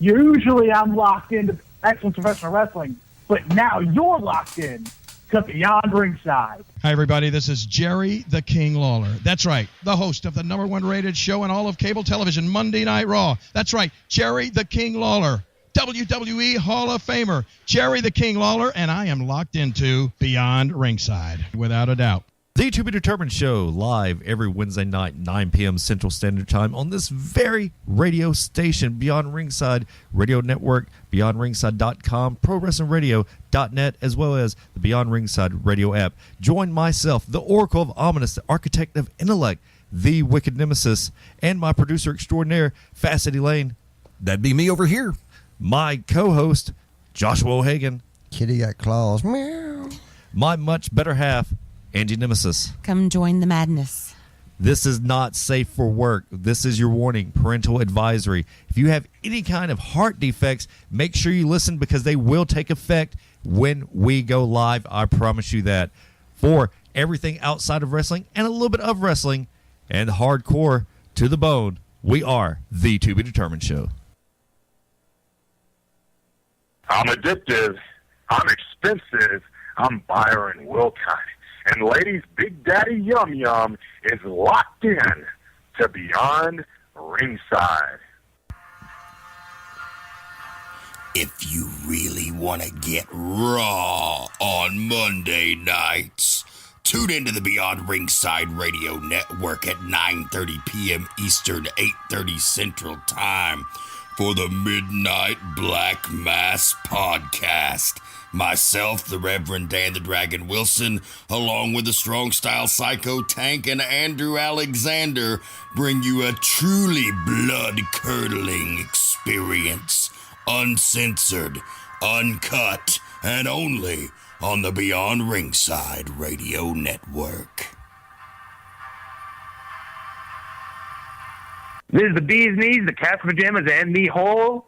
Usually I'm locked into Excellent Professional Wrestling, but now you're locked in to Beyond Ringside. Hi, everybody. This is Jerry the King Lawler. That's right. The host of the #1 rated show in all of cable television, Monday Night Raw. That's right. Jerry the King Lawler. WWE Hall of Famer, Jerry the King Lawler, and I am locked into Beyond Ringside, without a doubt. The To Be Determined Show, live every Wednesday night, 9 p.m. Central Standard Time on this very radio station, Beyond Ringside Radio Network, BeyondRingside.com, ProWrestlingRadio.net, as well as the Beyond Ringside Radio app. Join myself, the Oracle of Ominous, the Architect of Intellect, the Wicked Nemesis, and my producer extraordinaire, Fast Eddie Layne. That'd be me over here. My co-host, Joshua O'Hagan. Kitty got claws. Meow. My much better half, Angie Nemesis. Come join the madness. This is not safe for work. This is your warning, parental advisory. If you have any kind of heart defects, make sure you listen, because they will take effect when we go live. I promise you that. For everything outside of wrestling and a little bit of wrestling and hardcore to the bone, we are the To Be Determined Show. I'm addictive. I'm expensive. I'm Byron Wilcott. And ladies, Big Daddy Yum Yum is locked in to Beyond Ringside. If you really want to get raw on Monday nights, tune into the Beyond Ringside Radio Network at 9:30 p.m. Eastern, 8:30 Central Time for the Midnight Black Mass Podcast. Myself, the Reverend Dan the Dragon Wilson, along with the Strong Style Psycho Tank and Andrew Alexander, bring you a truly blood-curdling experience. Uncensored, uncut, and only on the Beyond Ringside Radio Network. This is the bee's knees, the cat's pajamas, and the whole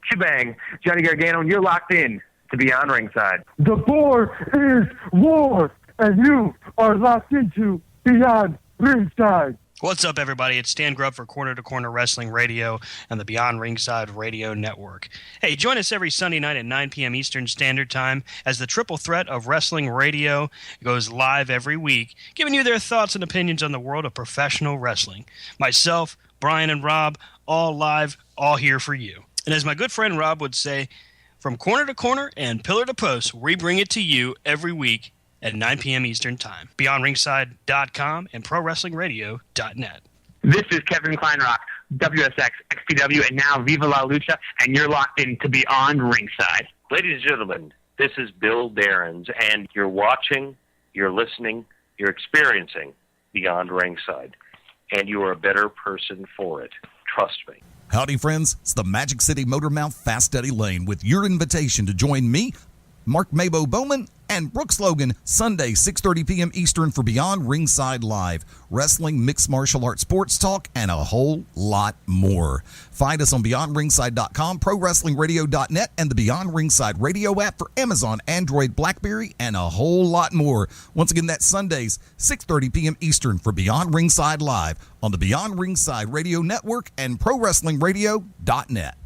shebang. Johnny Gargano, and you're locked in to Beyond Ringside. The board is war, and you are locked into Beyond Ringside. What's up, everybody? It's Stan Grubb for Corner to Corner Wrestling Radio and the Beyond Ringside Radio Network. Hey, join us every Sunday night at 9 p.m. Eastern Standard Time as the triple threat of wrestling radio goes live every week, giving you their thoughts and opinions on the world of professional wrestling. Myself, Brian, and Rob, all live, all here for you. And as my good friend Rob would say, from corner to corner and pillar to post, we bring it to you every week at 9 p.m. Eastern Time. BeyondRingside.com and ProWrestlingRadio.net. This is Kevin Kleinrock, WSX, XPW, and now Viva La Lucha, and you're locked in to Beyond Ringside. Ladies and gentlemen, this is Bill Behrens, and you're watching, you're listening, you're experiencing Beyond Ringside, and you are a better person for it. Trust me. Howdy, friends. It's the Magic City Motor Mouth Fast Eddie Layne with your invitation to join me, Mark Mabo Bowman, and Brooks Logan Sunday, 6:30 p.m. Eastern for Beyond Ringside Live. Wrestling, mixed martial arts, sports talk, and a whole lot more. Find us on BeyondRingside.com, ProWrestlingRadio.net, and the Beyond Ringside radio app for Amazon, Android, BlackBerry, and a whole lot more. Once again, that's Sundays, 6:30 p.m. Eastern for Beyond Ringside Live on the Beyond Ringside Radio Network and ProWrestlingRadio.net.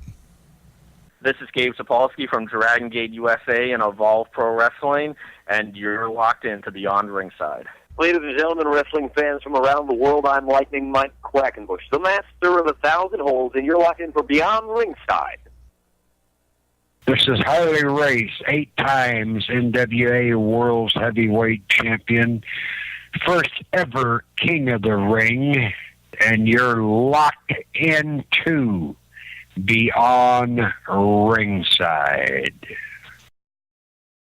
This is Gabe Sapolsky from Dragon Gate USA and Evolve Pro Wrestling, and you're locked into Beyond Ringside. Ladies and gentlemen, wrestling fans from around the world, I'm Lightning Mike Quackenbush, the master of 1,000 holds, and you're locked in for Beyond Ringside. This is Harley Race, 8 times NWA World's Heavyweight Champion, first ever King of the Ring, and you're locked into Beyond Ringside.